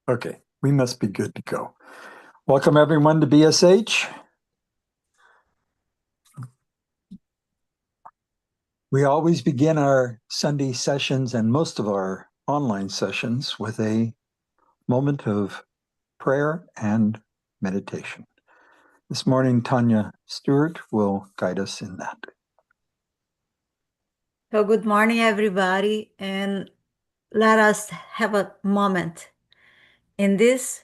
Okay, we must be good to go. Welcome everyone to BSH. We always begin our Sunday sessions and most of our online sessions with a moment of prayer and meditation. This morning, Angy Stewart will guide us in that. So good morning, everybody, and let us have a moment in these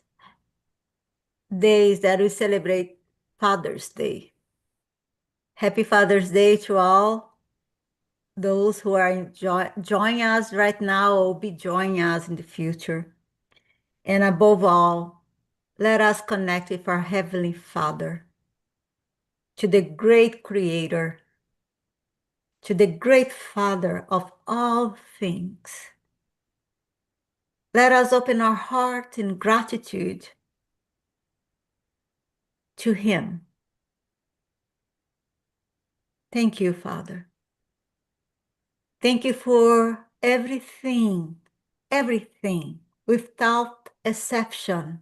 days that we celebrate Father's Day. Happy Father's Day to all those who are joining us right now or will be joining us in the future. And above all, let us connect with our Heavenly Father, to the great Creator, to the great Father of all things. Let us open our heart in gratitude to Him. Thank you, Father. Thank you for everything, without exception,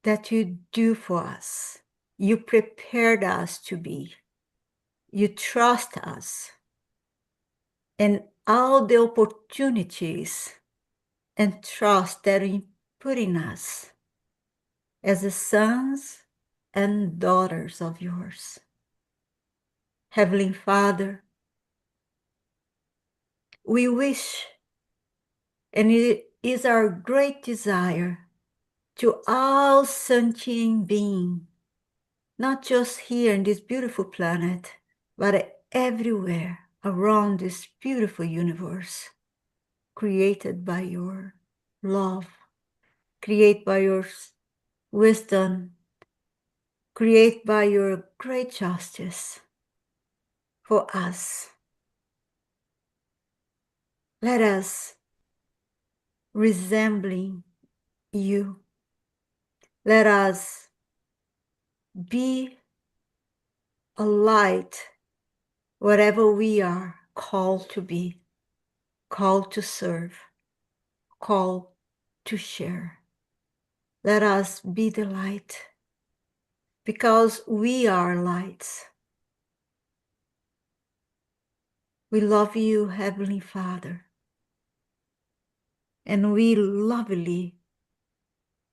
that you do for us. You prepared us to be. You trust us. And all the opportunities and trust that you put in us as the sons and daughters of yours. Heavenly Father, we wish, and it is our great desire, to all sentient being, not just here in this beautiful planet, but everywhere around this beautiful universe, created by your love, created by your wisdom, created by your great justice for us. Let us resembling you. Let us be a light whatever we are called to be, called to serve, called to share. Let us be the light, because we are lights. We love you, Heavenly Father, and we lovingly,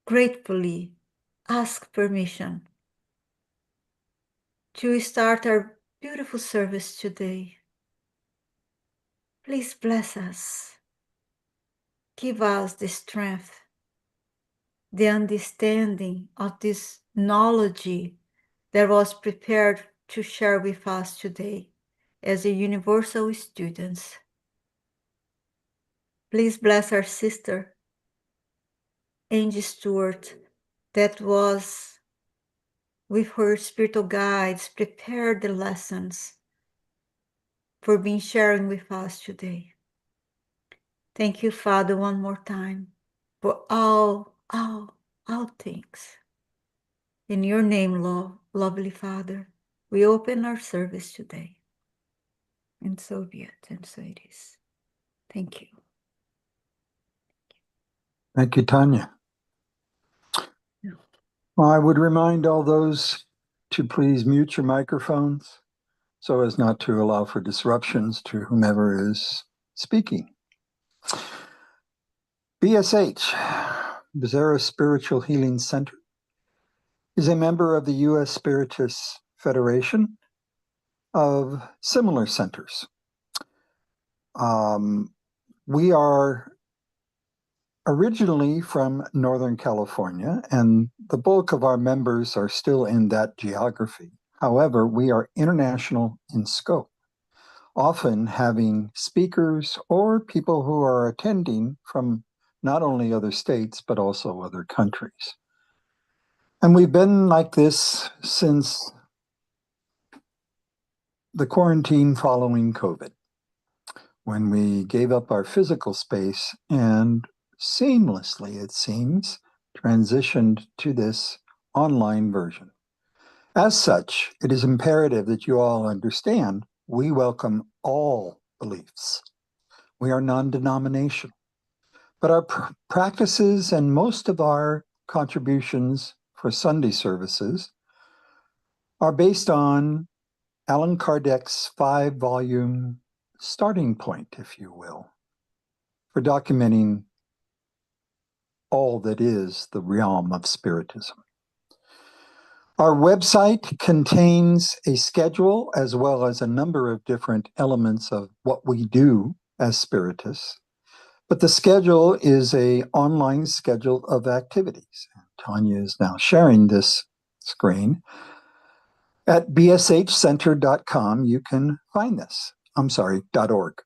gratefully ask permission to start our beautiful service today. Please bless us. Give us the strength, the understanding of this knowledge that was prepared to share with us today as a universal students. Please bless our sister, Angy Stewart, that was with her spiritual guides prepared the lessons for being sharing with us today. Thank you, Father, one more time for all things. In your name, lovely Father, we open our service today. And so be it, and so it is. Thank you. Thank you, Angy. Well, I would remind all those to please mute your microphones so as not to allow for disruptions to whomever is speaking. BSH, Bizarro Spiritual Healing Center, is a member of the U.S. Spiritist Federation of similar centers. We are originally from Northern California, and the bulk of our members are still in that geography. However, we are international in scope, often having speakers or people who are attending from not only other states, but also other countries. And we've been like this since the quarantine following COVID, when we gave up our physical space and seamlessly, it seems, transitioned to this online version. As such, it is imperative that you all understand we welcome all beliefs. We are non-denominational. But our practices and most of our contributions for Sunday services are based on Allan Kardec's 5-volume starting point, if you will, for documenting all that is the realm of Spiritism. Our website contains a schedule as well as a number of different elements of what we do as Spiritists. But the schedule is an online schedule of activities. Tanya is now sharing this screen. At bshcenter.com, you can find this. I'm sorry, .org.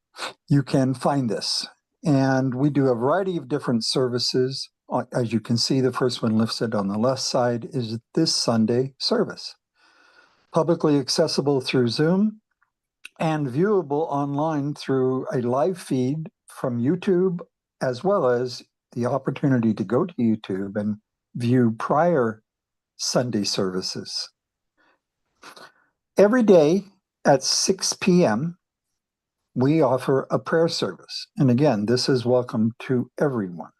You can find this. And we do a variety of different services. As you can see, the first one listed on the left side is this Sunday service. Publicly accessible through Zoom and viewable online through a live feed from YouTube, as well as the opportunity to go to YouTube and view prior Sunday services. Every day at 6 p.m., we offer a prayer service. And again, this is welcome to everyone.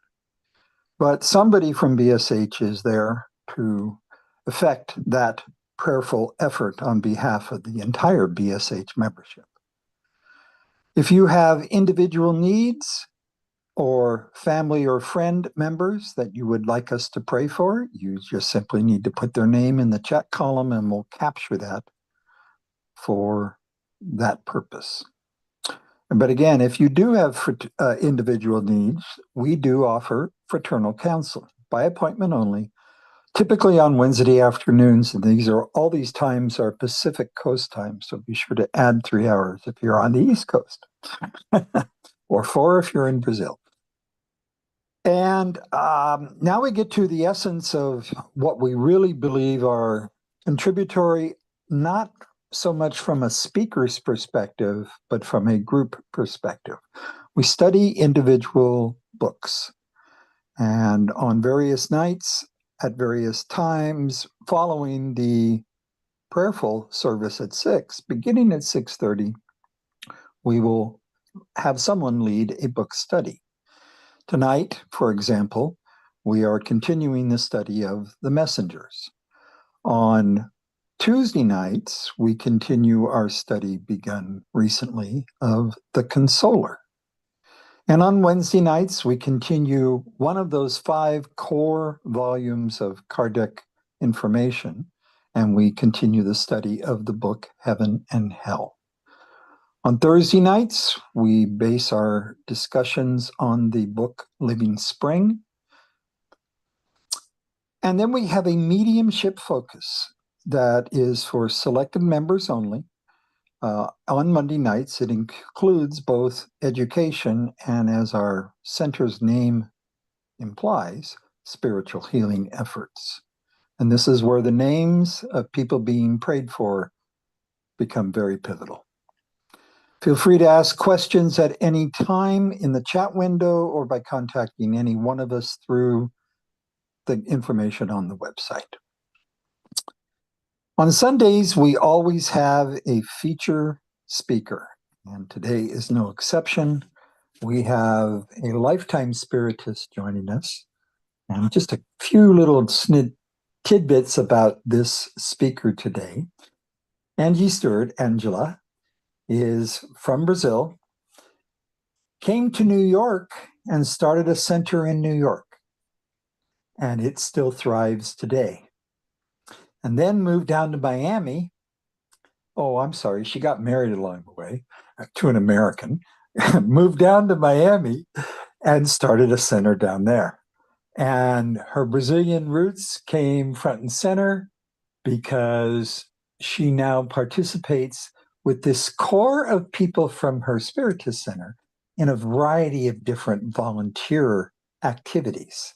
But somebody from BSH is there to effect that prayerful effort on behalf of the entire BSH membership. If you have individual needs or family or friend members that you would like us to pray for, you just simply need to put their name in the chat column and we'll capture that for that purpose. But again, if you do have individual needs, we do offer fraternal counseling by appointment only, typically on Wednesday afternoons. And all these times are Pacific Coast times, so be sure to add 3 hours if you're on the East Coast, or 4 if you're in Brazil. And now we get to the essence of what we really believe are contributory, not so much from a speaker's perspective, but from a group perspective. We study individual books, and on various nights, at various times, following the prayerful service at 6, beginning at 6:30, we will have someone lead a book study. Tonight, for example, we are continuing the study of the messengers. On Tuesday nights, we continue our study begun recently of the Consoler. And on Wednesday nights, we continue one of those 5 core volumes of Kardec information, and we continue the study of the book Heaven and Hell. On Thursday nights, we base our discussions on the book Living Spring. And then we have a mediumship focus that is for selected members only. On Monday nights, it includes both education and, as our center's name implies, spiritual healing efforts. And this is where the names of people being prayed for become very pivotal. Feel free to ask questions at any time in the chat window or by contacting any one of us through the information on the website. On Sundays, we always have a feature speaker, and today is no exception. We have a lifetime spiritist joining us, and just a few little tidbits about this speaker today. Angy Stewart, Angela, is from Brazil, came to New York and started a center in New York, and it still thrives today. And then moved down to Miami. Oh, I'm sorry, she got married along the way to an American, moved down to Miami and started a center down there. And her Brazilian roots came front and center because she now participates with this core of people from her Spiritist Center in a variety of different volunteer activities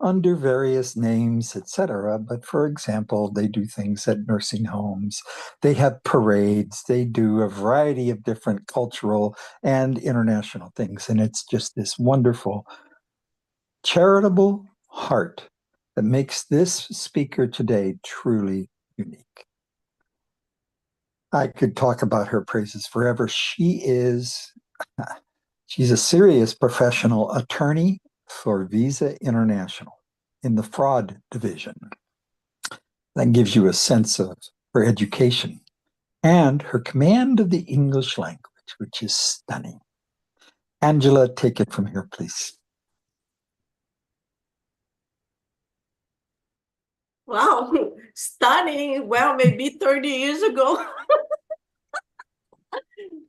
under various names, etc. But for example, they do things at nursing homes, they have parades, they do a variety of different cultural and international things. And it's just this wonderful charitable heart that makes this speaker today truly unique. I could talk about her praises forever. She's a serious professional attorney for Visa International in the fraud division. That gives you a sense of her education and her command of the English language, which is stunning. Angela, take it from here, please. Wow, stunning. Well, maybe 30 years ago.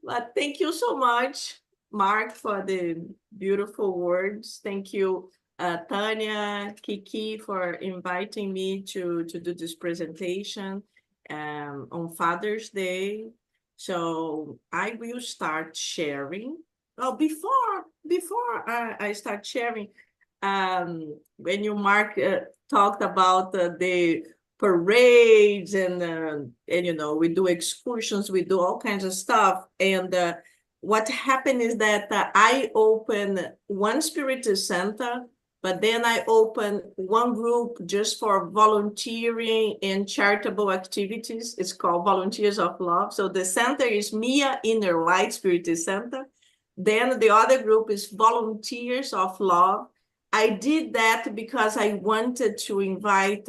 But thank you so much, Mark, for the beautiful words. Thank you, Tanya, Kiki, for inviting me to do this presentation on Father's Day. So I will start sharing. Oh, before I start sharing, when you, Mark, talked about the parades and you know, we do excursions, we do all kinds of stuff. And what happened is that I opened one Spiritist Center, but then I opened one group just for volunteering and charitable activities. It's called Volunteers of Love. So the center is Mia Inner Light Spiritist Center. Then the other group is Volunteers of Love. I did that because I wanted to invite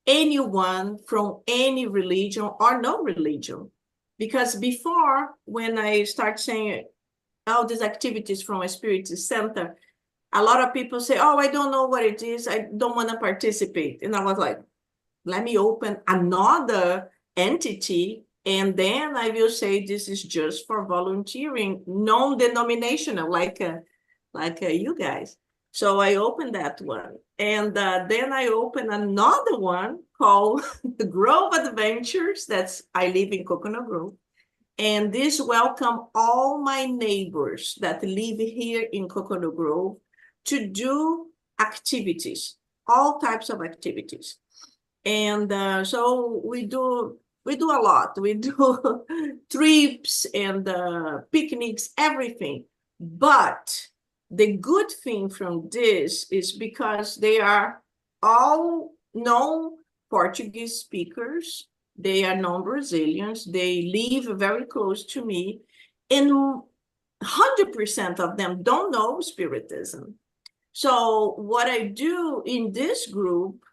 anyone from any religion or no religion. Because before, when I start saying all these activities from a Spiritist Center, a lot of people say, oh, I don't know what it is. I don't want to participate. And I was like, let me open another entity, and then I will say this is just for volunteering, non-denominational, like you guys. So I opened that one. And then I opened another one called the Grove Adventures. I live in Coconut Grove. And this welcome all my neighbors that live here in Coconut Grove to do activities, all types of activities. And so we do a lot. We do trips and picnics, everything. But the good thing from this is because they are all non-Portuguese speakers. They are non-Brazilians. They live very close to me. And 100% of them don't know Spiritism. So what I do in this group,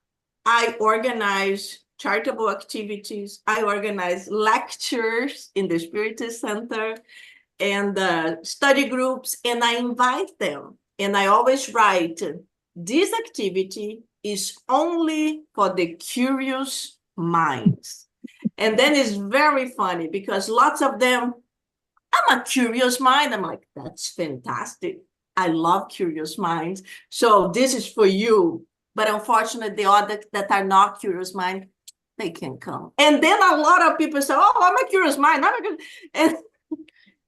I organize charitable activities. I organize lectures in the Spiritist Center and study groups, and I invite them. And I always write, this activity is only for the curious minds. And then it's very funny because lots of them, I'm a curious mind. I'm like, that's fantastic. I love curious minds. So this is for you. But unfortunately, the others that are not curious mind, they can't come. And then a lot of people say, oh, I'm a curious mind.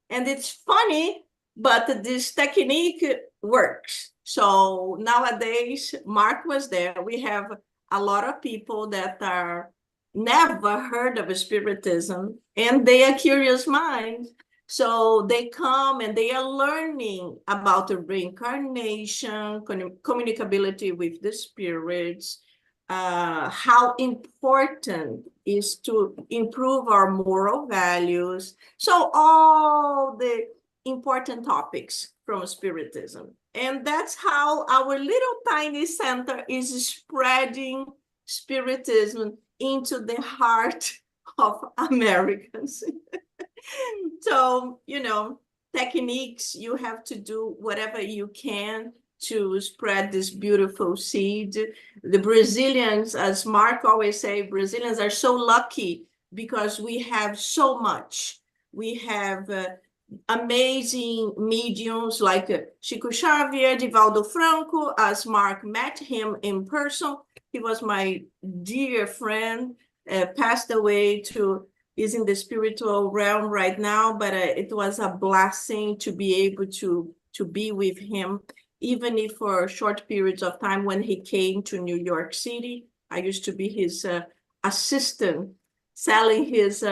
And it's funny, but this technique works. So nowadays, Mark was there. We have a lot of people that are never heard of Spiritism, and they are curious minds. So they come and they are learning about the reincarnation, communicability with the spirits, how important is to improve our moral values. So all the important topics from Spiritism. And that's how our little tiny center is spreading Spiritism into the heart of Americans. So, you know, techniques, you have to do whatever you can to spread this beautiful seed. The Brazilians, as Mark always say, Brazilians are so lucky because we have so much. We have amazing mediums like Chico Xavier, Divaldo Franco, as Mark met him in person. He was my dear friend, passed away is in the spiritual realm right now, but it was a blessing to be able to be with him, even if for short periods of time. When he came to New York City, I used to be his assistant, selling his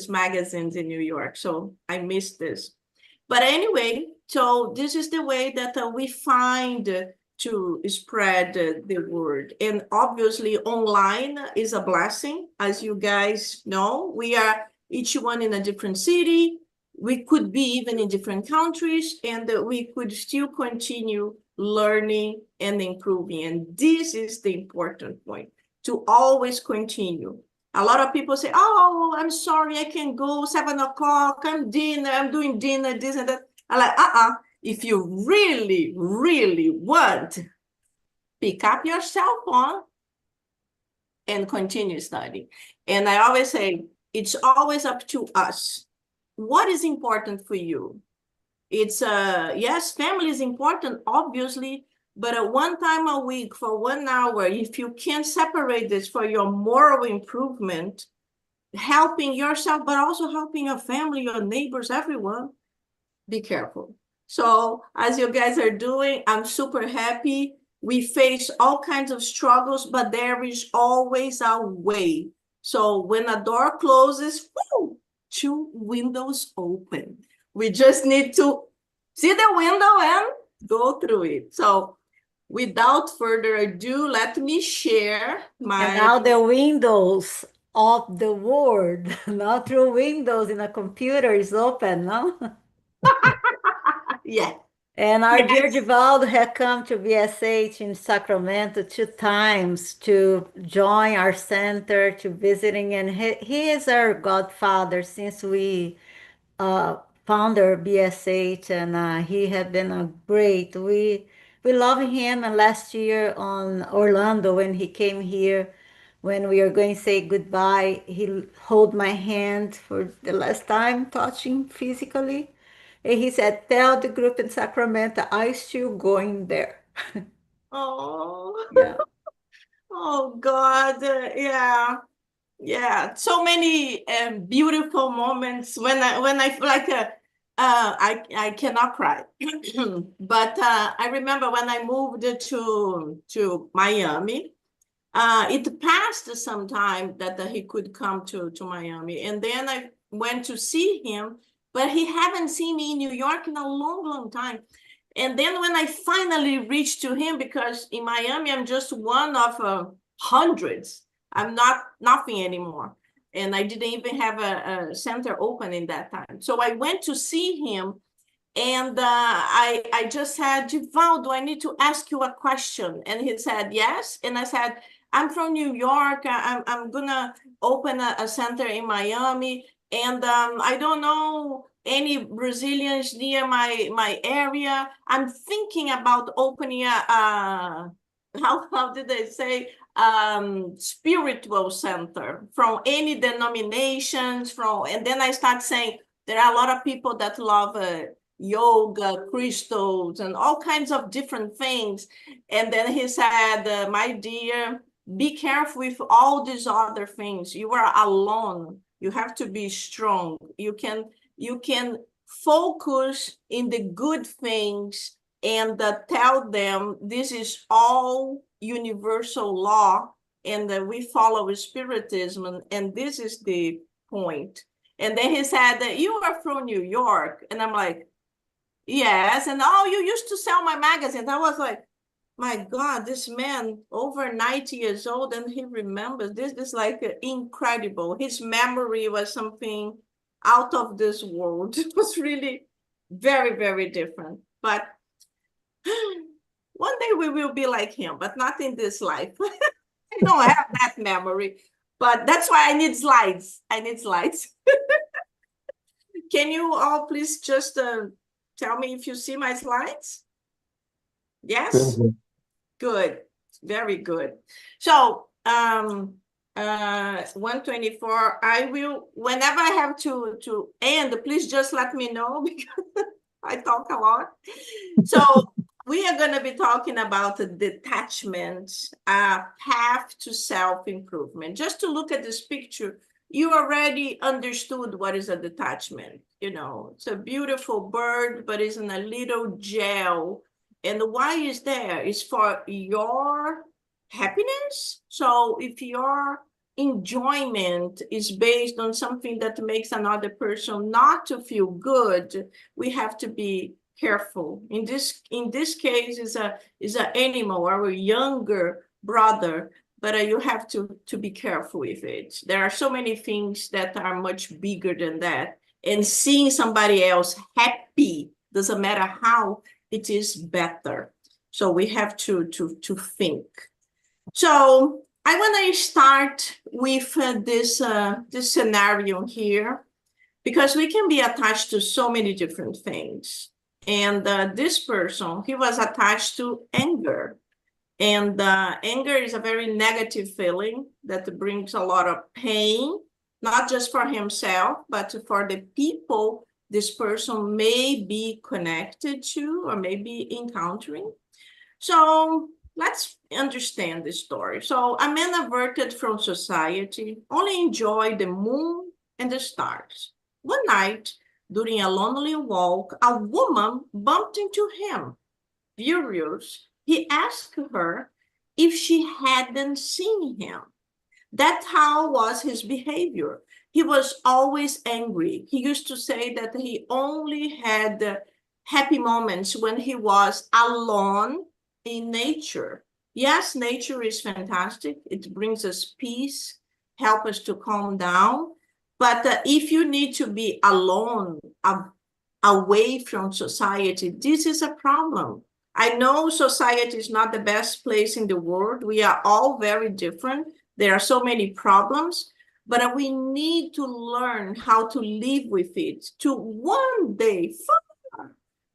magazines in New York. So I missed this. But anyway, so this is the way that we find to spread the word. And obviously online is a blessing. As you guys know, we are each one in a different city. We could be even in different countries, and we could still continue learning, and improving. And this is the important point, to always continue. A lot of people say, oh, I'm sorry, I can't go, 7 o'clock, I'm doing dinner, this and that. I'm like, if you really, really want, pick up your cell phone and continue studying. And I always say, it's always up to us. What is important for you? It's, yes, family is important, obviously, but at one time a week for 1 hour, if you can separate this for your moral improvement, helping yourself, but also helping your family, your neighbors, everyone, be careful. So as you guys are doing, I'm super happy. We face all kinds of struggles, but there is always a way. So when a door closes, whoo, 2 windows open. We just need to see the window and go through it. So without further ado, let me share And my... now the windows of the world, not through windows in a computer, is open, no? Yeah. And our dear Yes. Divaldo had come to BSH in Sacramento 2 times to join our center, to visiting, and he is our godfather since we founder BSH, and he had been a great. We love him. And last year on Orlando, when he came here, when we are going to say goodbye, he hold my hand for the last time, touching physically, and he said, "Tell the group in Sacramento I still going there." Oh, Yeah. oh God, yeah. Yeah, so many beautiful moments when I feel like I cannot cry. But I remember when I moved to Miami, it passed some time that he could come to Miami, and then I went to see him, but he haven't seen me in New York in a long, long time. And then when I finally reached to him, because in Miami I'm just one of hundreds. I'm not nothing anymore, and I didn't even have a center open in that time. So I went to see him, and I just said, Divaldo, I need to ask you a question. And he said, yes. And I said, I'm from New York. I'm gonna open a center in Miami, and I don't know any Brazilians near my area. I'm thinking about opening a how did they say, spiritual center from any denominations, and then I start saying there are a lot of people that love yoga, crystals, and all kinds of different things. And then he said, my dear, be careful with all these other things. You are alone. You have to be strong. You can focus in the good things and tell them this is all universal law, and that we follow spiritism, and this is the point. And then he said that you are from New York, and I'm like, yes. And oh, you used to sell my magazines. I was like, my God, this man over 90 years old, and he remembers this is like incredible. His memory was something out of this world. It was really very, very different. But one day we will be like him, but not in this life. I don't have that memory, but that's why I need slides. I need slides. Can you all please just tell me if you see my slides? Yes? Good. Good. Very good. So 124, I will, whenever I have to end, please just let me know because I talk a lot. So we are going to be talking about the detachment, path to self-improvement. Just to look at this picture, you already understood what is a detachment. You know, it's a beautiful bird, but it's in a little gel. And why is there? It's for your happiness. So if your enjoyment is based on something that makes another person not to feel good, we have to be careful. In this case, is an animal, our younger brother, but you have to be careful with it. There are so many things that are much bigger than that. And seeing somebody else happy, doesn't matter how, it is better. So we have to think. So I want to start with this scenario here, because we can be attached to so many different things. And this person, he was attached to anger. And anger is a very negative feeling that brings a lot of pain, not just for himself, but for the people this person may be connected to or may be encountering. So let's understand this story. So a man averted from society, only enjoyed the moon and the stars. One night, during a lonely walk, a woman bumped into him. Furious, he asked her if she hadn't seen him. That's how was his behavior. He was always angry. He used to say that he only had happy moments when he was alone in nature. Yes, nature is fantastic. It brings us peace, help us to calm down. But if you need to be alone, away from society, this is a problem. I know society is not the best place in the world. We are all very different. There are so many problems, but we need to learn how to live with it to one day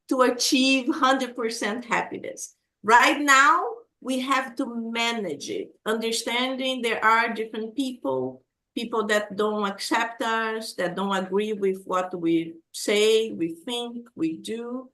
to achieve 100% happiness. Right now, we have to manage it, understanding there are different people that don't accept us, that don't agree with what we say, we think, we do.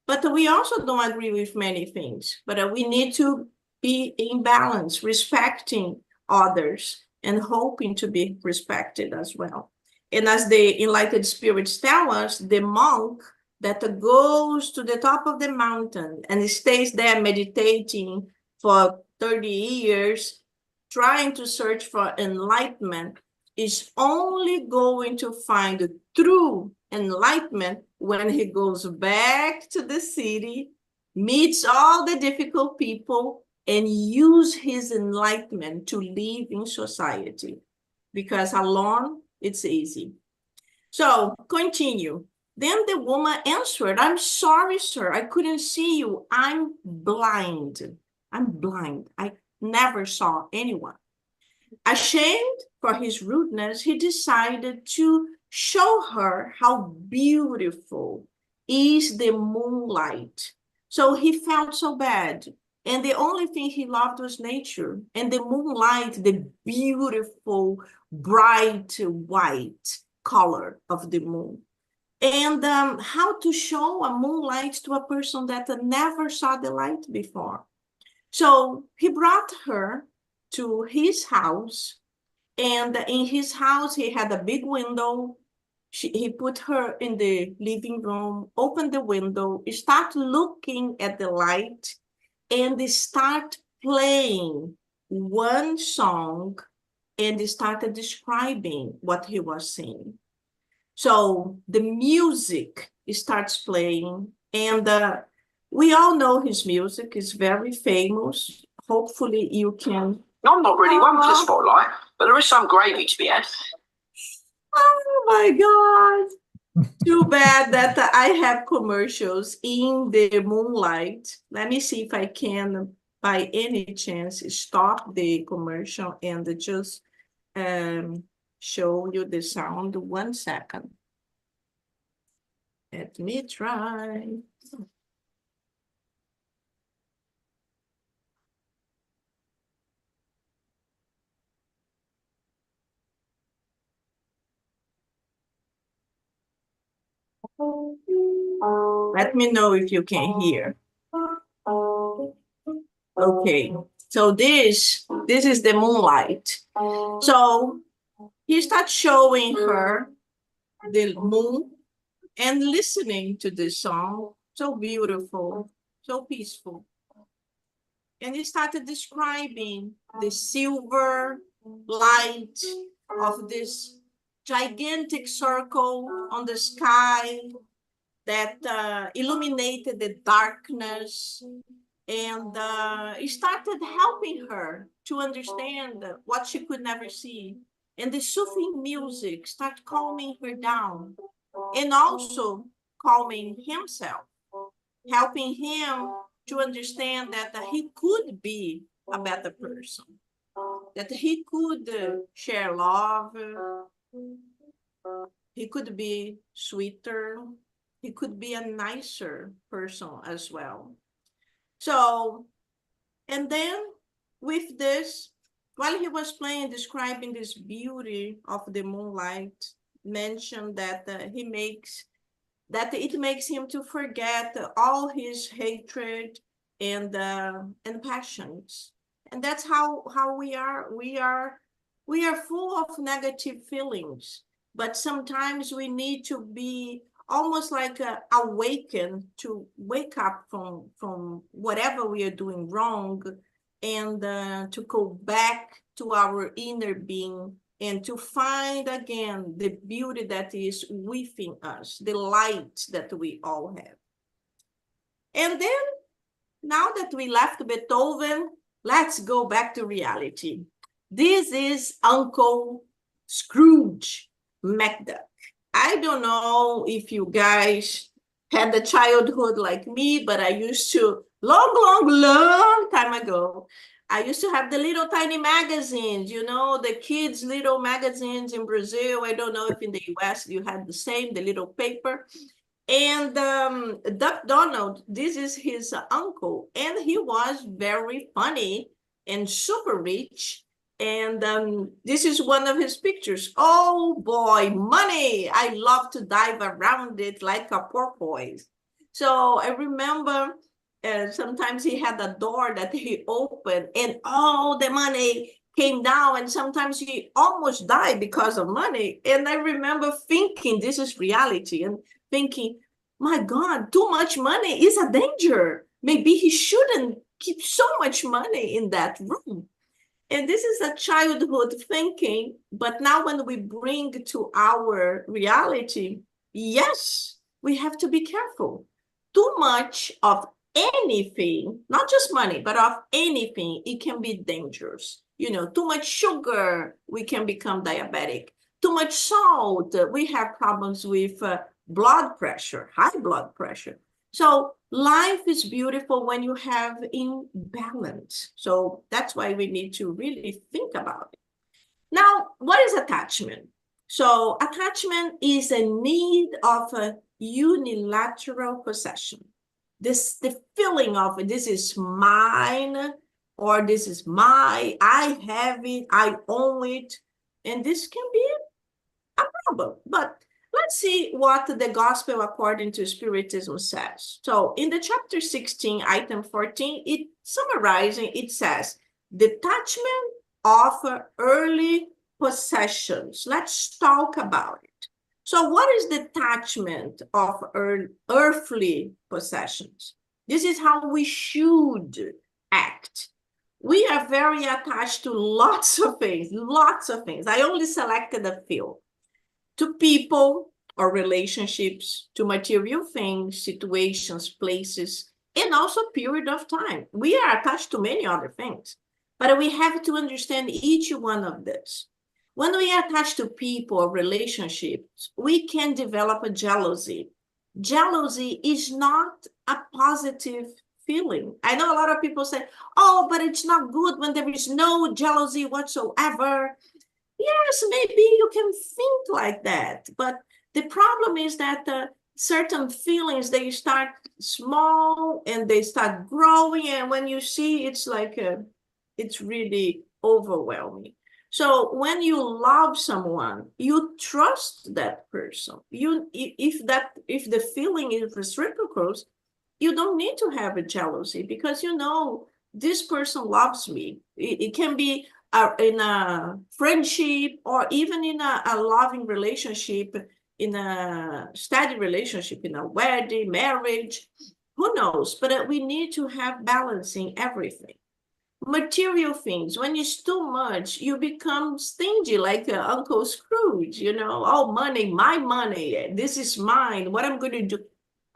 But we also don't agree with many things. But we need to be in balance, respecting others and hoping to be respected as well. And as the enlightened spirits tell us, the monk that goes to the top of the mountain and stays there meditating for 30 years, trying to search for enlightenment, is only going to find true enlightenment when he goes back to the city, meets all the difficult people, and use his enlightenment to live in society. Because alone, it's easy. So, continue. Then the woman answered, "I'm sorry, sir, I couldn't see you. I'm blind. I'm blind. I never saw anyone." Ashamed for his rudeness, he decided to show her how beautiful is the moonlight. So he felt so bad. And the only thing he loved was nature. And the moonlight, the beautiful, bright white color of the moon. And how to show a moonlight to a person that never saw the light before. So he brought her to his house, and in his house he had a big window. He put her in the living room, opened the window, start looking at the light, and start playing one song, and started describing what he was seeing. So the music starts playing, and we all know his music is very famous. Hopefully you can. I'm not really one for the spotlight, but there is some gravy to be had. Oh my God. Too bad that I have commercials in the moonlight. Let me see if I can, by any chance, stop the commercial and just show you the sound. 1 second. Let me try. Let me know if you can hear. Okay, so this is the moonlight. So he starts showing her the moon and listening to this song. So beautiful, so peaceful. And he started describing the silver light of this gigantic circle on the sky that illuminated the darkness, and it started helping her to understand what she could never see. And the soothing music started calming her down, and also calming himself, helping him to understand that he could be a better person, that he could share love, he could be sweeter, he could be a nicer person as well. So, and then with this, while he was playing, describing this beauty of the moonlight, mentioned that it makes him to forget all his hatred and passions. And that's how we are. We are full of negative feelings, but sometimes we need to be almost like awakened, to wake up from whatever we are doing wrong, and to go back to our inner being and to find again the beauty that is within us, the light that we all have. And then, now that we left Beethoven, let's go back to reality. This is Uncle Scrooge McDuck. I don't know if you guys had a childhood like me, but I used to, long time ago, I used to have the little tiny magazines, you know, the kids' little magazines in Brazil. I don't know if in the US you had the same, the little paper. And Duck Donald, this is his uncle, and he was very funny and super rich. And this is one of his pictures. Oh boy, money! I love to dive around it like a porpoise. So I remember sometimes he had a door that he opened and all the money came down, and sometimes he almost died because of money. And I remember thinking, this is reality, and thinking, my God, too much money is a danger. Maybe he shouldn't keep so much money in that room. And this is a childhood thinking, but now when we bring to our reality, yes, we have to be careful. Too much of anything, not just money, but of anything, it can be dangerous. You know, too much sugar, we can become diabetic. Too much salt, we have problems with blood pressure, high blood pressure. So life is beautiful when you have in balance. So that's why we need to really think about it. Now, what is attachment? So attachment is a need of a unilateral possession. The feeling of this is mine, or this is my, I have it, I own it. And this can be a problem. But let's see what the gospel according to Spiritism says. So in the chapter 16, item 14, it summarizing, it says, detachment of early possessions. Let's talk about it. So what is detachment of earthly possessions? This is how we should act. We are very attached to lots of things, lots of things. I only selected a few. To people or relationships, to material things, situations, places, and also period of time. We are attached to many other things, but we have to understand each one of this. When we are attached to people or relationships, we can develop a jealousy. Jealousy is not a positive feeling. I know a lot of people say, oh, but it's not good when there is no jealousy whatsoever. Yes, maybe you can think like that, but the problem is that certain feelings, they start small and they start growing, and when you see, it's like it's really overwhelming. So when you love someone, you trust that person. If the feeling is reciprocal, you don't need to have a jealousy, because you know this person loves me. It can be in a friendship, or even in a loving relationship, in a steady relationship, in a wedding, marriage, who knows? But we need to have balancing everything. Material things, when it's too much, you become stingy, like Uncle Scrooge, you know, oh, money, my money, this is mine, what I'm going to do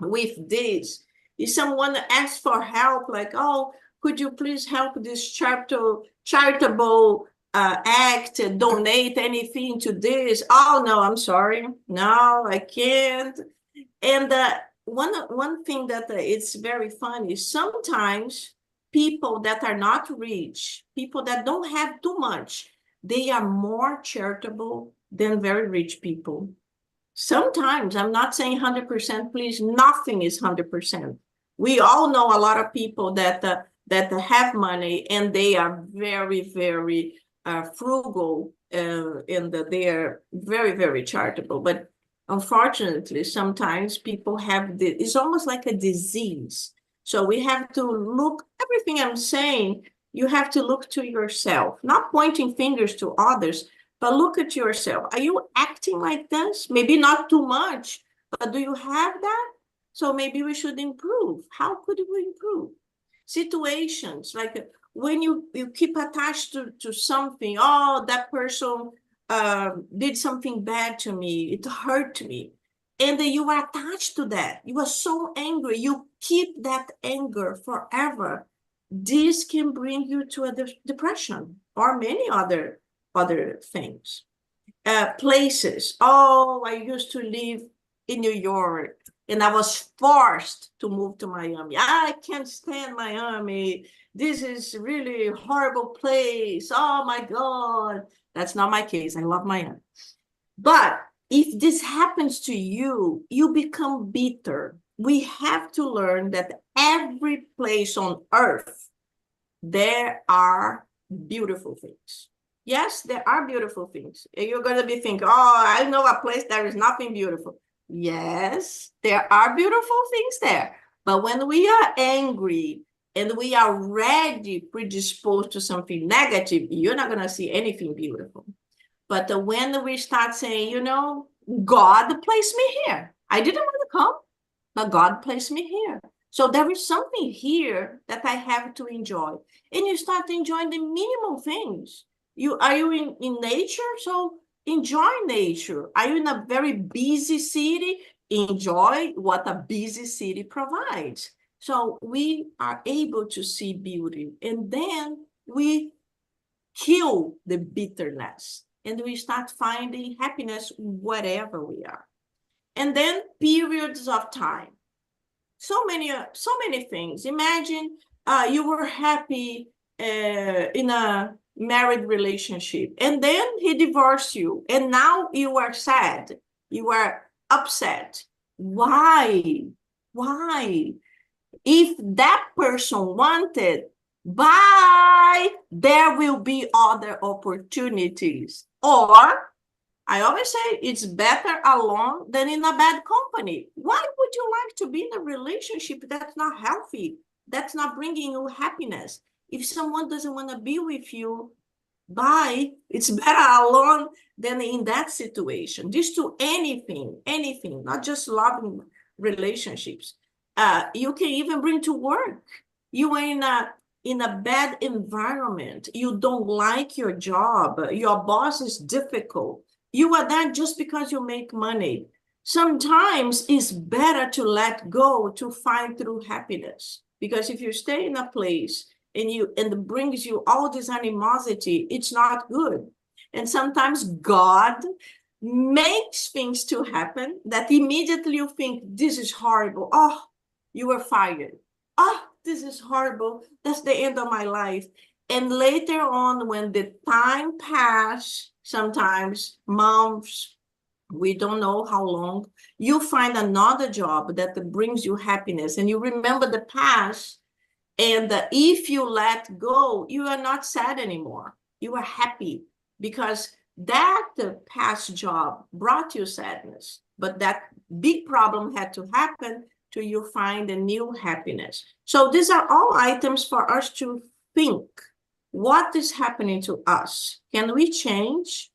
with this? If someone asks for help, like, oh, could you please help this charitable act, donate anything to this? Oh, no, I'm sorry. No, I can't. And one thing that it's very funny, sometimes people that are not rich, people that don't have too much, they are more charitable than very rich people. Sometimes, I'm not saying 100%, please, nothing is 100%. We all know a lot of people that have money and they are very, very frugal, and they are very, very charitable. But unfortunately, sometimes people have it's almost like a disease. So we have to look, everything I'm saying, you have to look to yourself, not pointing fingers to others, but look at yourself. Are you acting like this? Maybe not too much, but do you have that? So maybe we should improve. How could we improve? Situations like when you keep attached to something, oh, that person did something bad to me, it hurt me. And then you are attached to that. You are so angry. You keep that anger forever. This can bring you to a depression or many other things. Places. Oh, I used to live in New York and I was forced to move to Miami. I can't stand Miami. This is really a horrible place. Oh my God. That's not my case. I love Miami. But if this happens to you, you become bitter. We have to learn that every place on earth, there are beautiful things. Yes, there are beautiful things. And you're going to be thinking, oh, I know a place there is nothing beautiful. Yes, there are beautiful things there. But when we are angry and we are ready, predisposed to something negative, you're not going to see anything beautiful. But when we start saying, you know, God placed me here. I didn't want to come, but God placed me here. So there is something here that I have to enjoy. And you start enjoying the minimal things. Are you in nature? So enjoy nature. Are you in a very busy city? Enjoy what a busy city provides. So we are able to see beauty. And then we kill the bitterness. And we start finding happiness wherever we are. And then periods of time. So many things. Imagine you were happy in a married relationship, and then he divorced you, and now you are sad, you are upset. Why? If that person wanted, bye, there will be other opportunities. Or I always say it's better alone than in a bad company. Why would you like to be in a relationship that's not healthy, that's not bringing you happiness? If someone doesn't want to be with you, bye. It's better alone than in that situation. This to anything, not just loving relationships. You can even bring to work. You are in a bad environment. You don't like your job. Your boss is difficult. You are there just because you make money. Sometimes it's better to let go to find true happiness. Because if you stay in a place and it brings you all this animosity, it's not good. And sometimes God makes things to happen that immediately you think, this is horrible. Oh, you were fired. Oh, this is horrible. That's the end of my life. And later on, when the time passes, sometimes months, we don't know how long, you find another job that brings you happiness and you remember the past. And if you let go, you are not sad anymore. You are happy because that past job brought you sadness, but that big problem had to happen to you find a new happiness. So these are all items for us to think. What is happening to us? Can we change?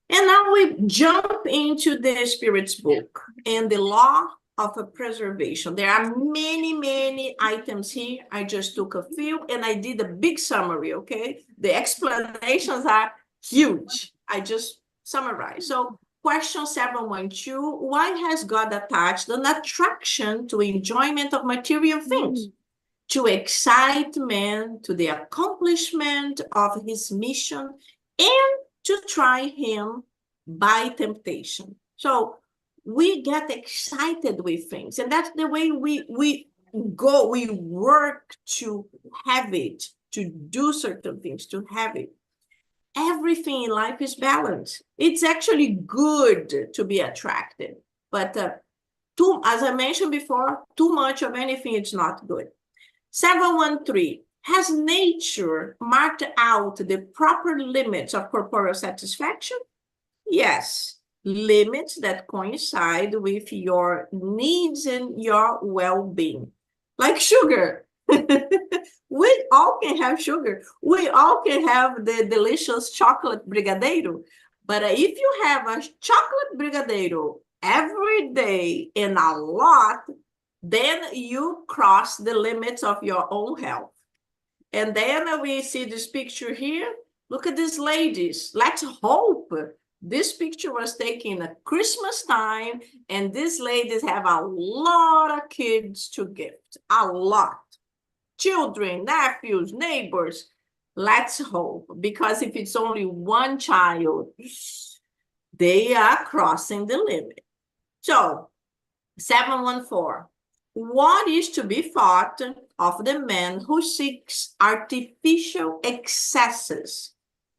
And now we jump into the Spirit's book and the law of a preservation. There are many items here. I just took a few and I did a big summary, okay? The explanations are huge. I just summarized. So question 712, why has God attached an attraction to enjoyment of material things? To excite man to the accomplishment of his mission and to try him by temptation. So we get excited with things. And that's the way we go, we work to have it, to do certain things, to have it. Everything in life is balanced. It's actually good to be attracted, but as I mentioned before, too much of anything is not good. 713, has nature marked out the proper limits of corporeal satisfaction? Yes, limits that coincide with your needs and your well-being. Like sugar. We all can have sugar. We all can have the delicious chocolate brigadeiro. But if you have a chocolate brigadeiro every day and a lot, then you cross the limits of your own health. And then we see this picture here. Look at these ladies. Let's hope this picture was taken at Christmas time, and these ladies have a lot of kids to gift. A lot. Children, nephews, neighbors. Let's hope, because if it's only one child, they are crossing the limit. So, 714. What is to be thought of the man who seeks artificial excesses?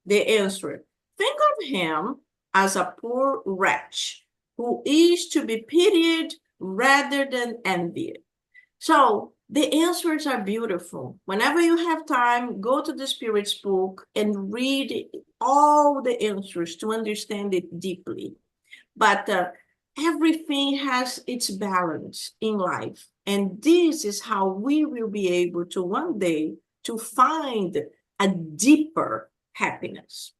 The answer, think of him as a poor wretch who is to be pitied rather than envied. So the answers are beautiful. Whenever you have time, go to the Spirit's book and read all the answers to understand it deeply. But everything has its balance in life. And this is how we will be able to one day to find a deeper happiness.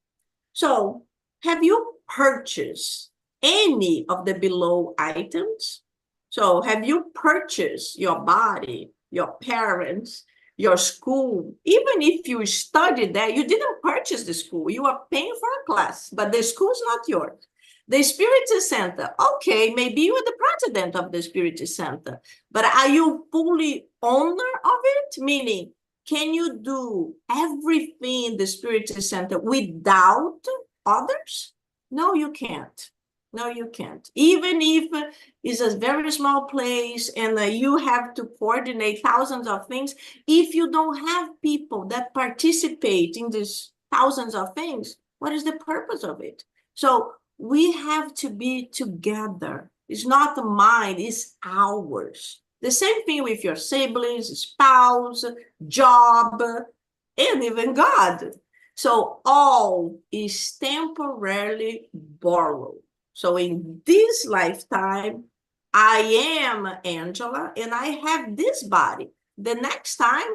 So, have you purchased any of the below items? So, have you purchased your body, your parents, your school? Even if you studied there, you didn't purchase the school. You are paying for a class, but the school is not yours. The Spirit Center, okay, maybe you are the president of the Spirit Center, but are you fully owner of it? Meaning, can you do everything in the Spirit Center without others? No, you can't. No, you can't. Even if it's a very small place and you have to coordinate thousands of things, if you don't have people that participate in these thousands of things, what is the purpose of it? So we have to be together. It's not mine, it's ours. The same thing with your siblings, spouse, job, and even God. So all is temporarily borrowed. So in this lifetime, I am Angela and I have this body. The next time,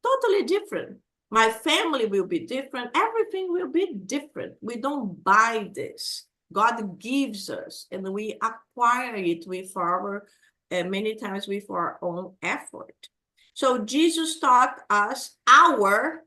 totally different. My family will be different. Everything will be different. We don't buy this. God gives us and we acquire it with our, many times with our own effort. So Jesus taught us our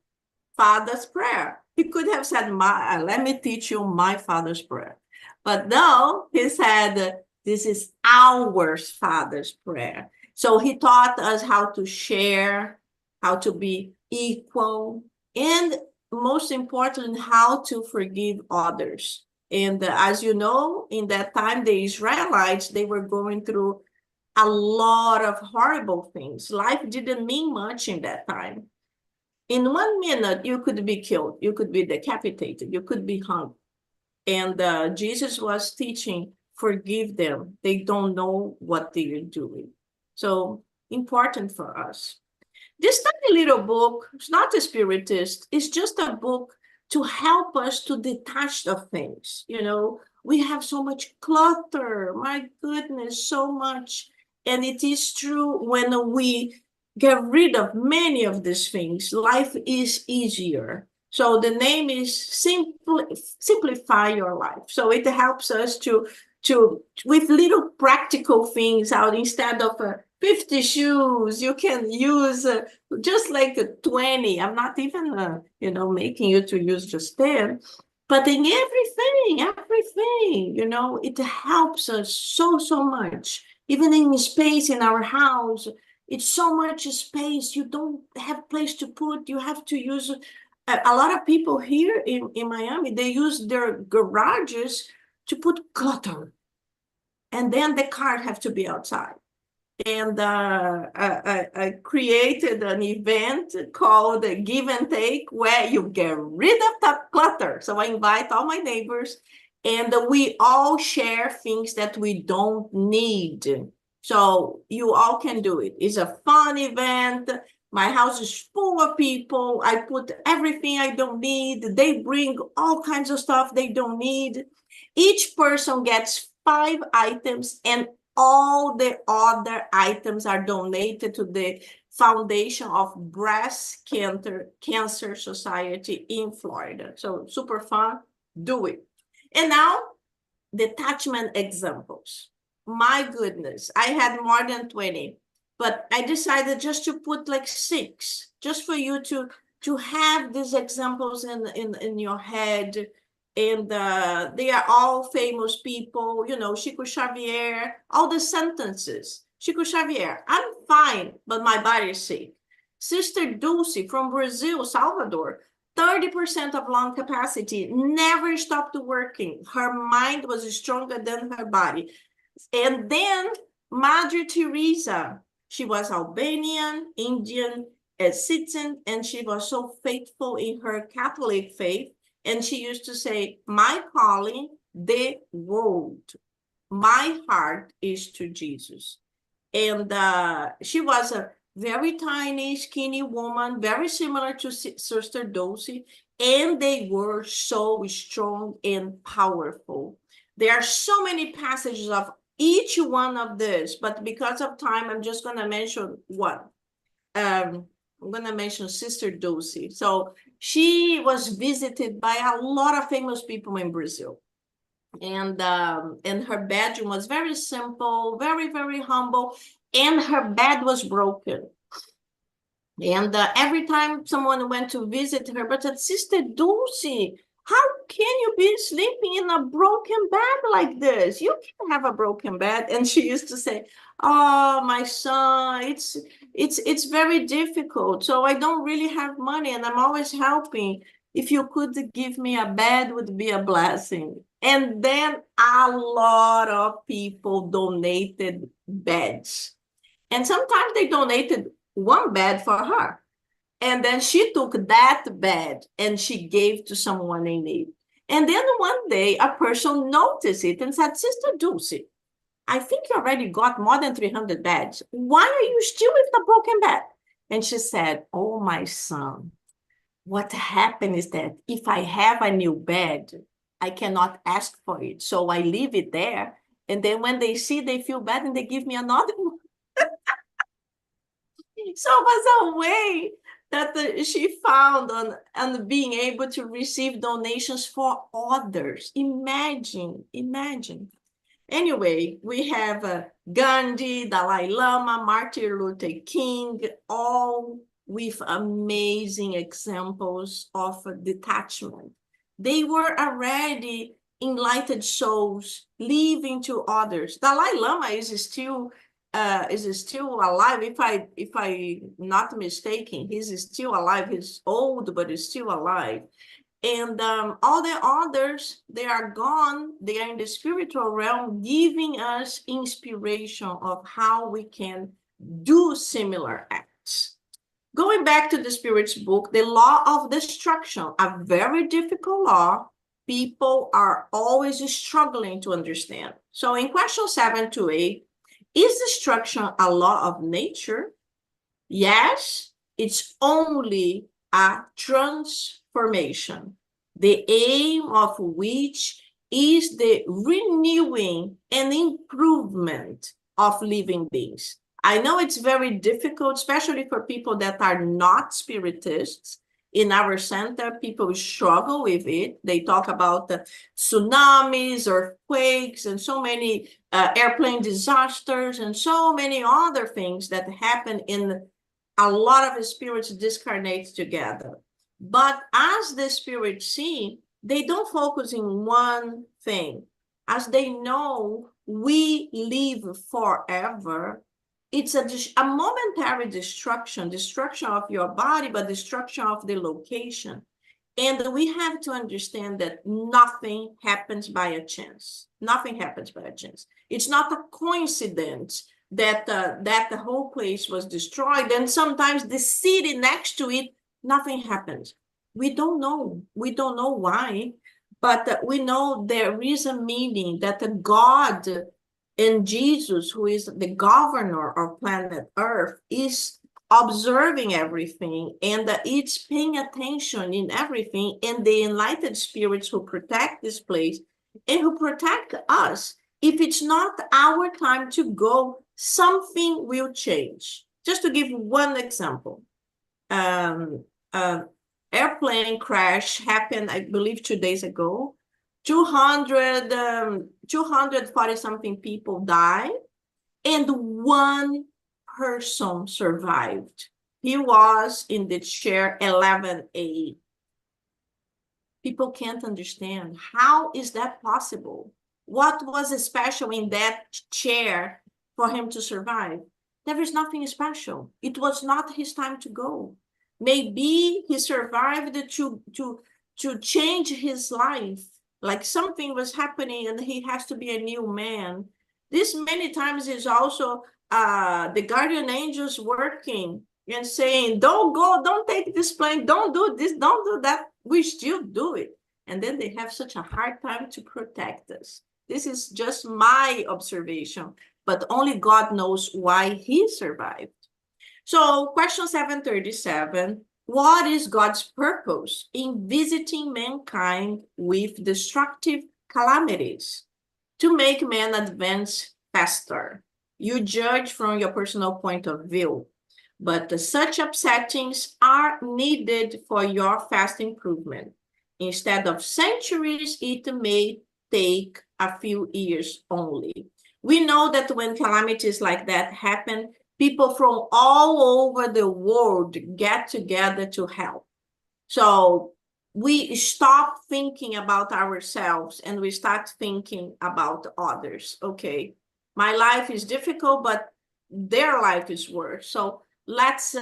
Father's prayer. He could have said, let me teach you my Father's prayer. But no, he said, this is our Father's prayer. So he taught us how to share, how to be equal, and most importantly, how to forgive others. And as you know, in that time, the Israelites, they were going through a lot of horrible things. Life didn't mean much in that time. In 1 minute, you could be killed. You could be decapitated. You could be hung. And Jesus was teaching, forgive them. They don't know what they are doing. So important for us. This tiny little book, it's not a spiritist. It's just a book to help us to detach of things. You know, we have so much clutter. My goodness, so much. And it is true, when we get rid of many of these things, life is easier. So the name is Simplify Your Life. So it helps us to with little practical things out. Instead of 50 shoes, you can use just like 20. I'm not even, making you to use just 10. But in everything, it helps us so much. Even in space in our house, it's so much space. You don't have place to put. You have to use. A lot of people here in Miami, they use their garages to put clutter. And then the card have to be outside. And I created an event called Give and Take, where you get rid of the clutter. So I invite all my neighbors, and we all share things that we don't need. So you all can do it. It's a fun event. My house is full of people. I put everything I don't need. They bring all kinds of stuff they don't need. Each person gets 5 items, and all the other items are donated to the Foundation of Breast Cancer Society in Florida. So super fun, do it. And now, detachment examples. My goodness, I had more than 20, but I decided just to put like 6, just for you to have these examples in your head. And they are all famous people, you know, Chico Xavier, all the sentences. Chico Xavier, I'm fine, but my body is sick. Sister Dulce from Brazil, Salvador, 30% of lung capacity, never stopped working. Her mind was stronger than her body. And then Madre Teresa, she was Albanian, Indian, a citizen, and she was so faithful in her Catholic faith. And she used to say, my calling, the world. My heart is to Jesus. And she was a very tiny, skinny woman, very similar to Sister Dulce. And they were so strong and powerful. There are so many passages of each one of this, but because of time, I'm just going to mention one. I'm going to mention Sister Dulce. So she was visited by a lot of famous people in Brazil. And her bedroom was very simple, very, very humble. And her bed was broken. And every time someone went to visit her, but said, Sister Dulce, how can you be sleeping in a broken bed like this? You can't have a broken bed. And she used to say, oh, my son, it's very difficult. So I don't really have money, and I'm always helping. If you could give me a bed, would be a blessing. And then a lot of people donated beds. And sometimes they donated one bed for her. And then she took that bed and she gave to someone in need. And then one day a person noticed it and said, Sister Dulce, I think you already got more than 300 beds. Why are you still with the broken bed? And she said, oh, my son, what happened is that if I have a new bed, I cannot ask for it. So I leave it there. And then when they see, they feel bad and they give me another one. So it was a way that she found on being able to receive donations for others. Imagine. Anyway, we have Gandhi, Dalai Lama, Martin Luther King, all with amazing examples of detachment. They were already enlightened souls living to others. Dalai Lama is still alive. If I not mistaken, he's still alive. He's old, but he's still alive. And all the others, they are gone. They are in the spiritual realm, giving us inspiration of how we can do similar acts. Going back to the Spirit's book, the law of destruction, a very difficult law. People are always struggling to understand. So in question 7 to 8, is destruction a law of nature? Yes, it's only a transformation, the aim of which is the renewing and improvement of living beings. I know it's very difficult, especially for people that are not spiritists. In our center, people struggle with it. They talk about the tsunamis, earthquakes, and so many airplane disasters, and so many other things that happen in a lot of the spirits discarnate together. But as the spirits see, they don't focus in one thing. As they know we live forever, it's a momentary destruction of your body, but destruction of the location. And we have to understand that nothing happens by a chance. Nothing happens by a chance. It's not a coincidence that that the whole place was destroyed, and sometimes the city next to it, nothing happens. We don't know. We don't know why, but we know there is a meaning that the God and Jesus, who is the governor of planet Earth, is observing everything, and it's paying attention in everything, and the enlightened spirits who protect this place and who protect us. If it's not our time to go, something will change. Just to give one example, airplane crash happened, I believe, 2 days ago. 240 something people died, and one person survived. He was in the chair 11A. People can't understand. How is that possible? What was special in that chair for him to survive? There is nothing special. It was not his time to go. Maybe he survived to change his life. Like something was happening and he has to be a new man. This many times is also the guardian angels working and saying, don't go, don't take this plane, don't do this, don't do that. We still do it. And then they have such a hard time to protect us. This is just my observation, but only God knows why he survived. So question 737, what is God's purpose in visiting mankind with destructive calamities? To make man advance faster. You judge from your personal point of view, but such upsettings are needed for your fast improvement. Instead of centuries, it may take a few years only. We know that when calamities like that happen, people from all over the world get together to help. So we stop thinking about ourselves and we start thinking about others. Okay, my life is difficult, but their life is worse. So let's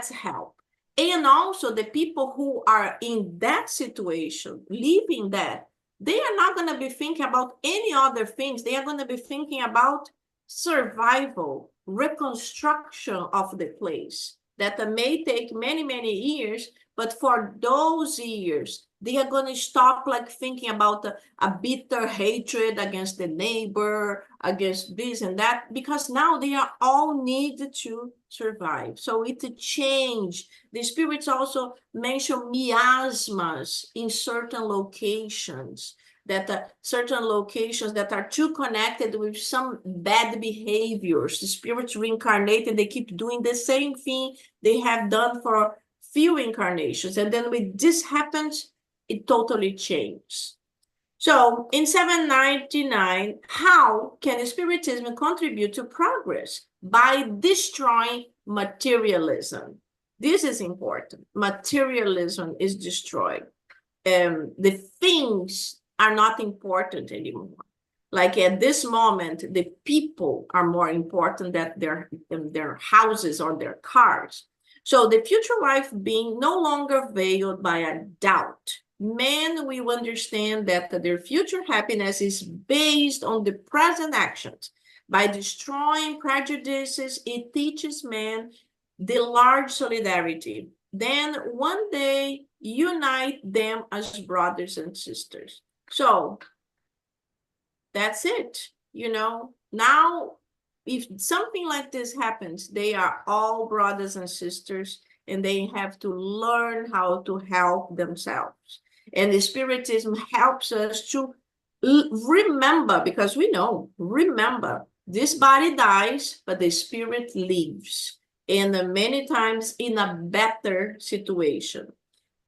help. And also the people who are in that situation, living that, they are not going to be thinking about any other things. They are going to be thinking about survival, reconstruction of the place. That may take many, many years, but for those years, they are going to stop like thinking about a bitter hatred against the neighbor, against this and that, because now they are all need to survive. So it's a change. The spirits also mention miasmas in certain locations, that certain locations that are too connected with some bad behaviors. The spirits reincarnated, they keep doing the same thing they have done for few incarnations. And then when this happens, it totally changes. So in 799, how can Spiritism contribute to progress? By destroying materialism. This is important. Materialism is destroyed. The things are not important anymore. Like at this moment, the people are more important than their houses or their cars. So the future life being no longer veiled by a doubt. Men will understand that their future happiness is based on the present actions. By destroying prejudices, it teaches men the large solidarity. Then one day, unite them as brothers and sisters. So that's it. You know, now if something like this happens, they are all brothers and sisters, and they have to learn how to help themselves. And the Spiritism helps us to remember, because we know, remember, this body dies, but the spirit lives, and many times in a better situation.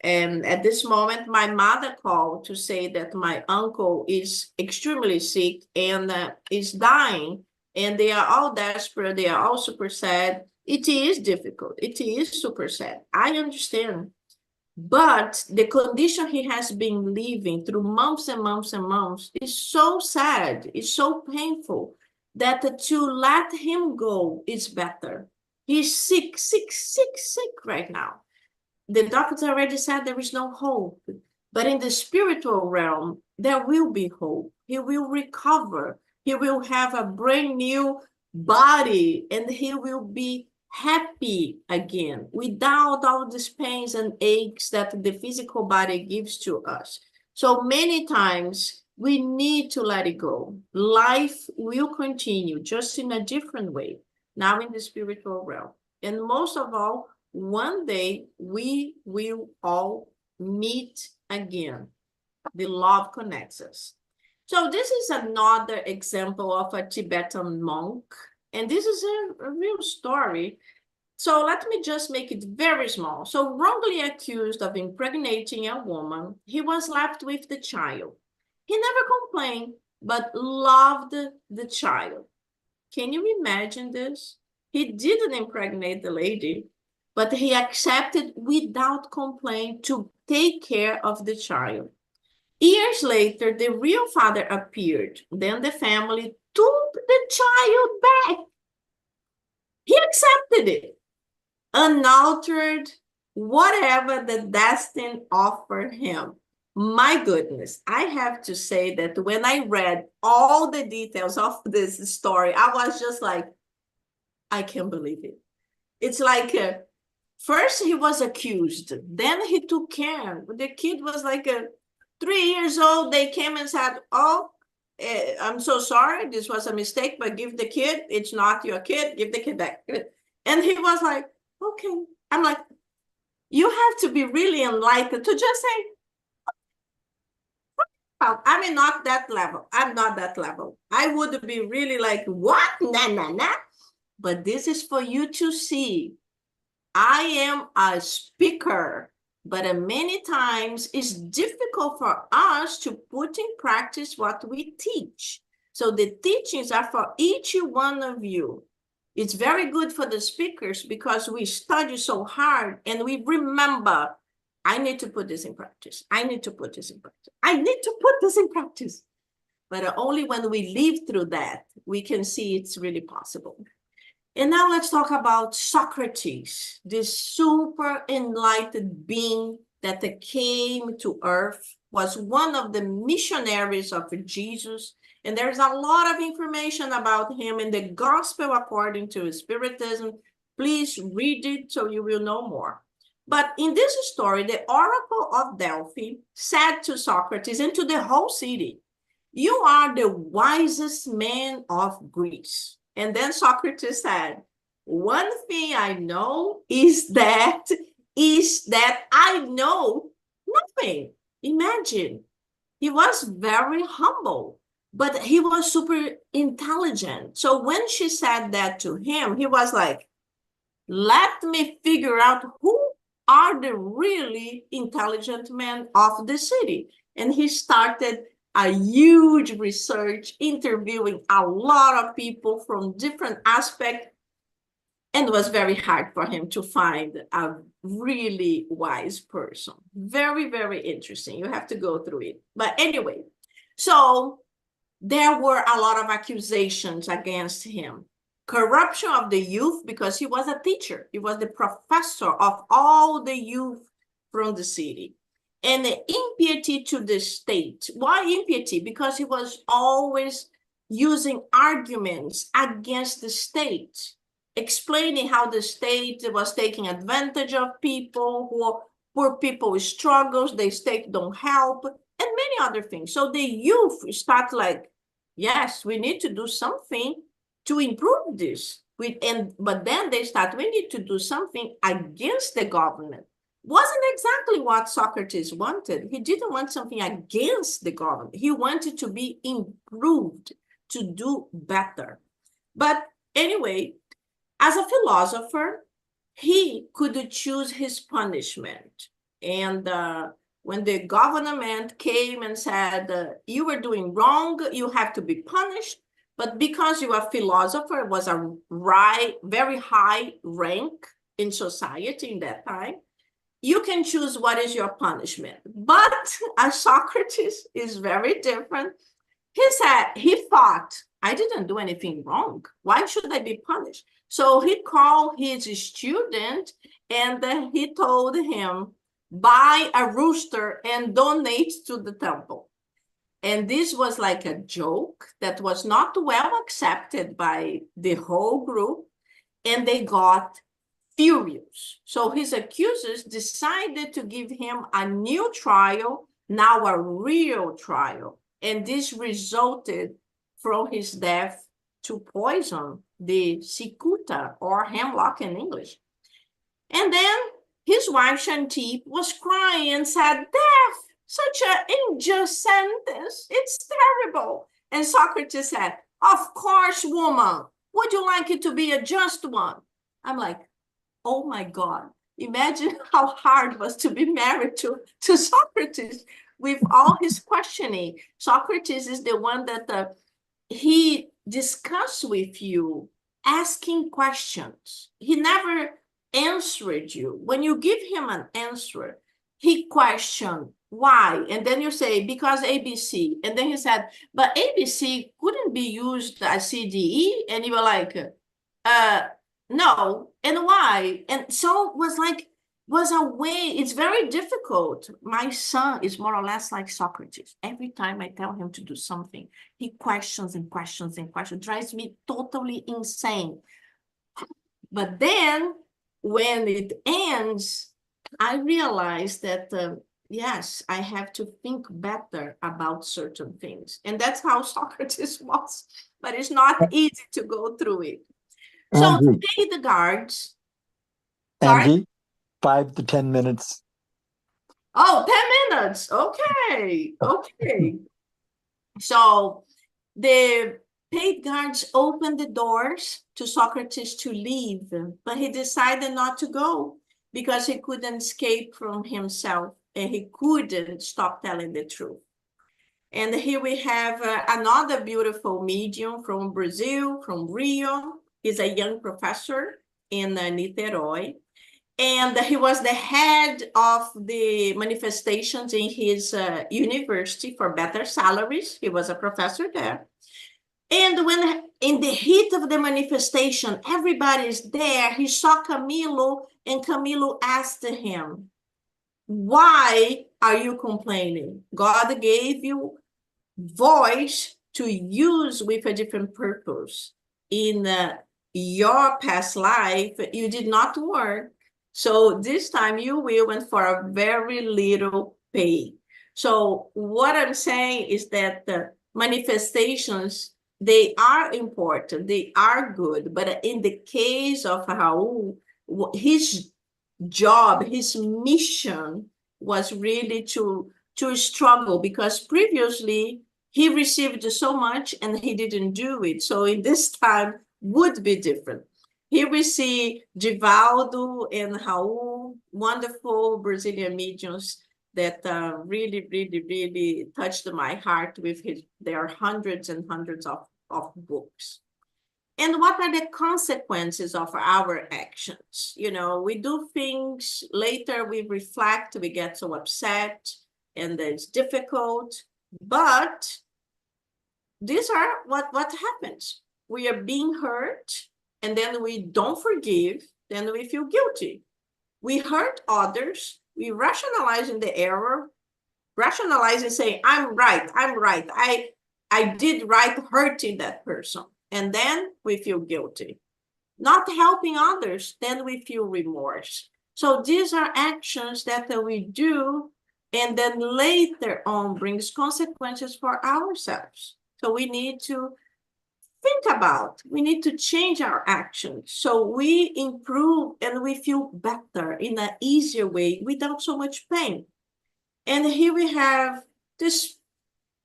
And at this moment, my mother called to say that my uncle is extremely sick and is dying, and they are all desperate. They are all super sad. It is difficult. It is super sad. I understand. But the condition he has been living through months and months and months is so sad. It's so painful that to let him go is better. He's sick right now. the doctors already said there is no hope. But in the spiritual realm, there will be hope. He will recover. He will have a brand new body, and he will be happy again without all these pains and aches that the physical body gives to us. So many times we need to let it go. Life will continue, just in a different way, now in the spiritual realm. And most of all, one day we will all meet again. The love connects us. So this is another example of a Tibetan monk. And this is a real story. So let me just make it very small. So wrongly accused of impregnating a woman, he was left with the child. He never complained, but loved the child. Can you imagine this? He didn't impregnate the lady, but he accepted without complaint to take care of the child. Years later, the real father appeared. Then the family took the child back. He accepted it, unaltered, whatever the destiny offered him. My goodness, I have to say that when I read all the details of this story, I was just like, I can't believe it. It's like, first he was accused, then he took care. The kid was like 3 years old. They came and said, oh, I'm so sorry, this was a mistake, but give the kid, it's not your kid, give the kid back. And he was like, okay. I'm like, you have to be really enlightened to just say, oh, I mean, not that level. I'm not that level. I would be really like, what? Nah, nah, nah. But this is for you to see. I am a speaker, but many times it's difficult for us to put in practice what we teach. So the teachings are for each one of you. It's very good for the speakers because we study so hard and we remember, I need to put this in practice. I need to put this in practice. I need to put this in practice. But only when we live through that, we can see it's really possible. And now let's talk about Socrates, this super enlightened being that came to earth, was one of the missionaries of Jesus. And there's a lot of information about him in the Gospel according to Spiritism. Please read it so you will know more. But in this story, the Oracle of Delphi said to Socrates and to the whole city, you are the wisest man of Greece. And then Socrates said, one thing I know is that I know nothing. Imagine, he was very humble, but he was super intelligent. So when she said that to him, he was like, let me figure out who are the really intelligent men of the city. And he started a huge research, interviewing a lot of people from different aspects, and it was very hard for him to find a really wise person. Very, very interesting. You have to go through it. But anyway, so there were a lot of accusations against him. Corruption of the youth, because he was a teacher. He was the professor of all the youth from the city. And the impiety to the state. Why impiety? Because he was always using arguments against the state, explaining how the state was taking advantage of people, who poor people with struggles, the state don't help, and many other things. So the youth start like, yes, we need to do something to improve this. But then they start, we need to do something against the government. Wasn't exactly what Socrates wanted. He didn't want something against the government. He wanted to be improved, to do better. But anyway, as a philosopher, he could choose his punishment. And when the government came and said, you were doing wrong, you have to be punished. But because you are a philosopher, it was a very high rank in society in that time, you can choose what is your punishment. But as Socrates is very different, he thought, I didn't do anything wrong. Why should I be punished? So he called his student and he told him, buy a rooster and donate to the temple. And this was like a joke that was not well accepted by the whole group, and they got furious. So his accusers decided to give him a new trial, now a real trial. And this resulted from his death to poison, the cicuta, or hemlock in English. And then his wife Shanti was crying and said, death, such an unjust sentence, it's terrible. And Socrates said, of course, woman, would you like it to be a just one? I'm like, oh my God, imagine how hard it was to be married to Socrates with all his questioning. Socrates is the one that he discussed with you, asking questions. He never answered you. When you give him an answer, he questioned why, and then you say, because ABC, and then he said, but ABC couldn't be used as CDE, and you were like, no, and why? And so was a way, it's very difficult. My son is more or less like Socrates. Every time I tell him to do something, he questions and questions and questions, drives me totally insane. But then when it ends, I realize that, yes, I have to think better about certain things. And that's how Socrates was, but it's not easy to go through it. So Angy, to pay the guards, sorry? Angy, 5 to 10 minutes. Oh, 10 minutes. Okay. Okay. So the paid guards opened the doors to Socrates to leave, but he decided not to go because he couldn't escape from himself and he couldn't stop telling the truth. And here we have another beautiful medium from Brazil, from Rio. He's a young professor in Niterói. And he was the head of the manifestations in his university for better salaries. He was a professor there. And when in the heat of the manifestation, everybody is there, he saw Camilo, and Camilo asked him, why are you complaining? God gave you voice to use with a different purpose. In your past life, you did not work. So this time you will, and for a very little pay. So what I'm saying is that the manifestations, they are important, they are good, but in the case of Raul, his job, his mission was really to struggle, because previously he received so much and he didn't do it. So in this time would be different. Here we see Divaldo and Raul, wonderful Brazilian mediums that really, really, really touched my heart with their hundreds and hundreds of books. And what are the consequences of our actions? You know, we do things, later we reflect, we get so upset, and it's difficult, but these are what happens. We are being hurt, and then we don't forgive, then we feel guilty. We hurt others, we rationalize in the error, rationalize and say, I'm right, I did right hurting that person. And then we feel guilty. Not helping others, then we feel remorse. So these are actions that we do, and then later on brings consequences for ourselves. So we need to think about, we need to change our actions so we improve and we feel better in an easier way without so much pain. And here we have this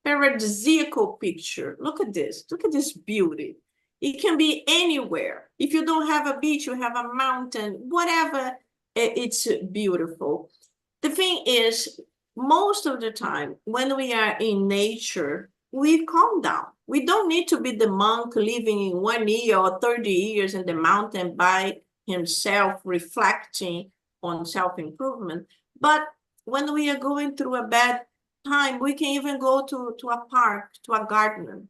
paradisiacal picture. Look at this beauty. It can be anywhere. If you don't have a beach, you have a mountain, whatever, it's beautiful. The thing is, most of the time when we are in nature, we calm down. We don't need to be the monk living in 1 year or 30 years in the mountain by himself, reflecting on self-improvement. But when we are going through a bad time, we can even go to a park, to a garden,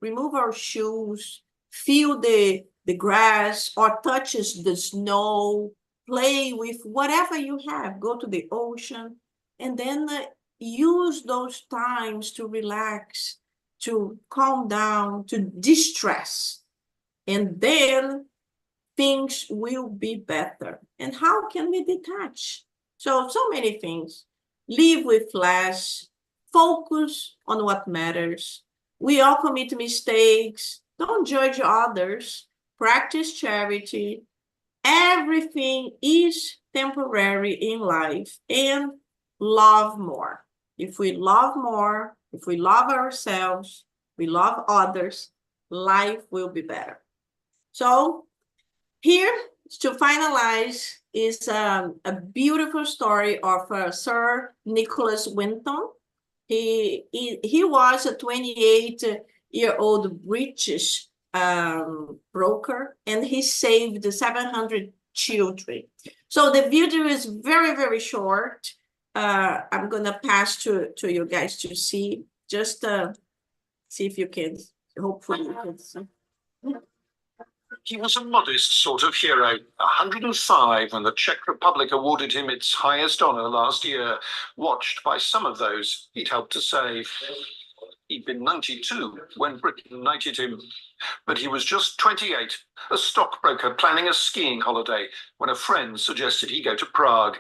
remove our shoes, feel the grass or touches the snow, play with whatever you have, go to the ocean, and then use those times to relax, to calm down, to distress. And then things will be better. And how can we detach? So many things. Live with less, focus on what matters. We all commit mistakes. Don't judge others. Practice charity. Everything is temporary in life, and love more. If we love more, if we love ourselves, we love others, life will be better. So here, to finalize, is a beautiful story of Sir Nicholas Winton. He was a 28-year-old British broker, and he saved 700 children. So the video is very, very short. I'm gonna pass to you guys to see. Just see if you can. Hopefully, you can see. He was a modest sort of hero, 105 when the Czech Republic awarded him its highest honour last year, watched by some of those he'd helped to save. He'd been 92 when Britain knighted him, but he was just 28, a stockbroker planning a skiing holiday when a friend suggested he go to Prague.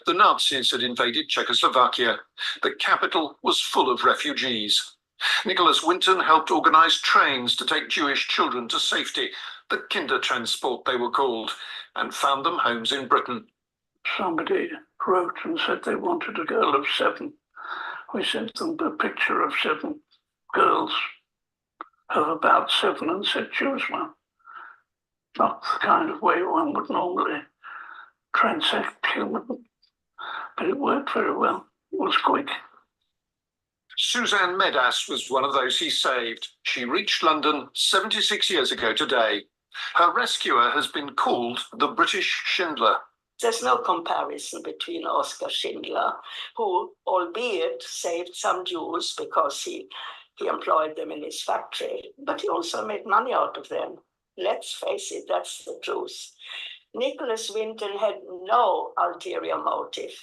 The Nazis had invaded Czechoslovakia. The capital was full of refugees. Nicholas Winton helped organise trains to take Jewish children to safety, the Kindertransport they were called, and found them homes in Britain. Somebody wrote and said they wanted a girl of 7. We sent them a picture of 7 girls of about 7 and said, choose one. Not the kind of way one would normally transact human, but it worked very well. It was quick. Suzanne Medas was one of those he saved. She reached London 76 years ago today. Her rescuer has been called the British Schindler. There's no comparison between Oskar Schindler, who, albeit saved some Jews because he employed them in his factory, but he also made money out of them. Let's face it, that's the truth. Nicholas Winton had no ulterior motive.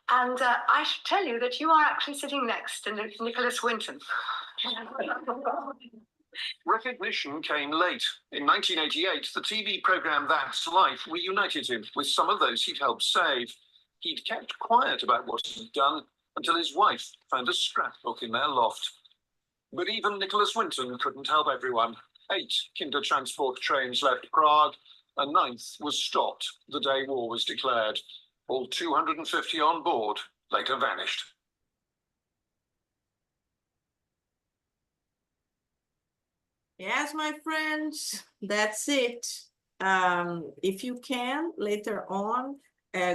And I should tell you that you are actually sitting next to Nicholas Winton. Recognition came late. In 1988, the TV programme That's Life reunited him with some of those he'd helped save. He'd kept quiet about what he'd done until his wife found a scrapbook in their loft. But even Nicholas Winton couldn't help everyone. 8 Kindertransport trains left Prague. A 9th was stopped the day war was declared. All 250 on board later vanished. Yes, my friends, that's it. If you can, later on,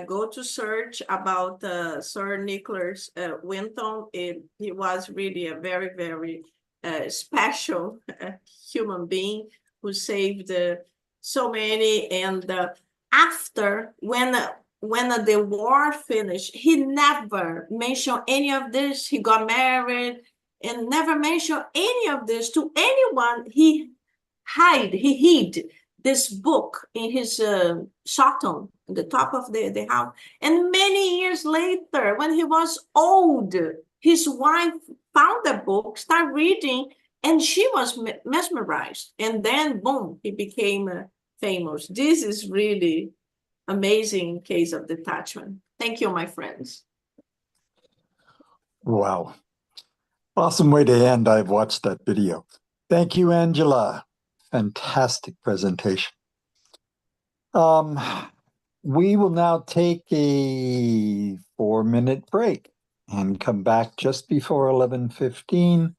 go to search about Sir Nicholas Winton. He was really a very, very special human being who saved so many. And after, when the war finished, he never mentioned any of this. He got married and never mentioned any of this to anyone. He hid this book in his shotgun at the top of the house. And many years later, when he was old, his wife found the book, started reading, and she was mesmerized. And then, boom, he became famous. This is really amazing case of detachment. Thank you, my friends. Wow. Awesome way to end. I've watched that video. Thank you, Angela. Fantastic presentation. We will now take a 4-minute break and come back just before 11:15,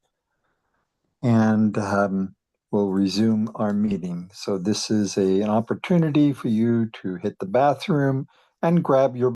and we'll resume our meeting. So this is an opportunity for you to hit the bathroom and grab your